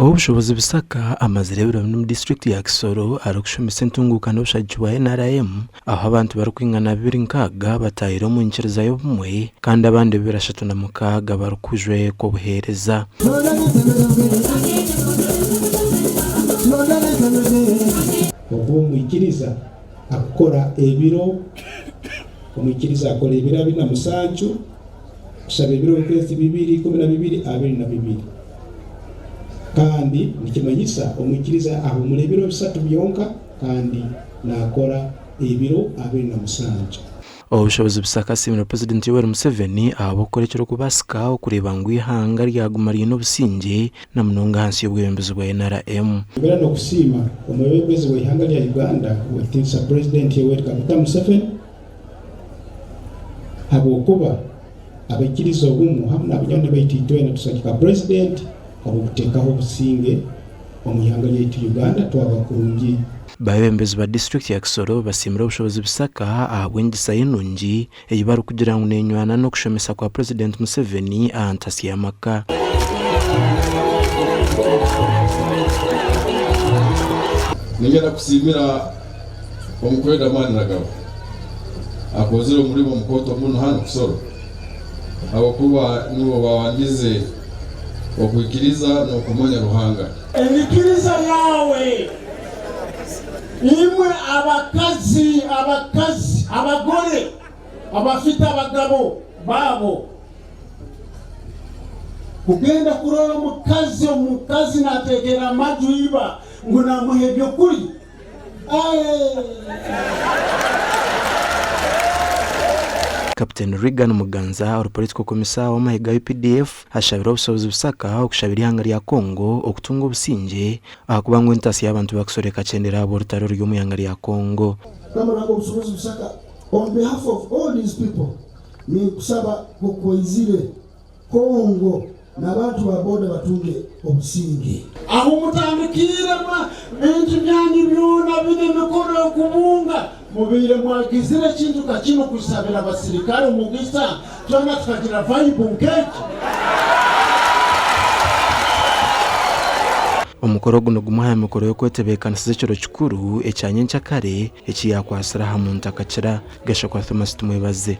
Obushobozi busaka amazirebero mu district ya Kisoro arakushomesa entunguka n'obushaji bwa NRM aho abantu barukwingana 2 batayiro mu nkiriza y'obumwe kandi abandi 36 barukujwe ko buhereza omwikiriza akora ebiro omwikiriza akora ebiro 47 kusaba ebiro kwezi 212 kandi nikimanyisa omwikiriza aho mulebiro 3 byonka kandi nakora ebiro 27. Obushobozi busaka simira President Yoweri Museveni abokorekero kubasika okureba ngo ihanga ryagumariye n'obusinge na munonga hansi y'obwembezi bwa NRM. Bera no kusima omwebezi wa ihanga lya Uganda wetinsa President Yoweri Kaguta Museveni abokuba abakiriza obumu hamwe n'abanyonde bayititwe na tusakika President obutekaho businge omuyanga lya Uganda twabakurungi. Bayembezi ba district ya Kisoro basimira obushobozi busaka abwengisa y'enungi eyibaru kugira ngo nenywana no kushomesa kwa President Museveni antasi y'amaka. Ningenda kusimira omukweda mani nagabo akozere umurimo mukoto muno hano Kisoro abo kuba nibo bawangize okwikiriza no kumanya ruhanga enikiriza yawe imwe abakazi abagore abafite abagabo babo kugenda kurora omukazi nategera amajwiba ngo namuhebyo kuri Captain Regan Muganza political commissar wa Mahiga UPDF ashabira obusobozi busaka okushabira ihanga lya Kongo okutunga obusinge akubango entasi y'abantu bakusoreka chendera abo rutaro ry'omuyanga lya Kongo. Kama nango obusobozi busaka on behalf of all these people ni kusaba kukoizire Kongo n'abantu baboda batunge obusinge aho mutandikira bintu byanyu byona bine mikono okubunga mubire mwagizire kintu kachino kusabira abasirikare umugisa twanga tukagira vibe nkeki. Omukoro guno gumuhaye mukoro yo kwetebekana sekiro kikuru ekyanye nkyakare ekiyakwasira hamuntu akakira gasha kwa Thomas tumwebaze.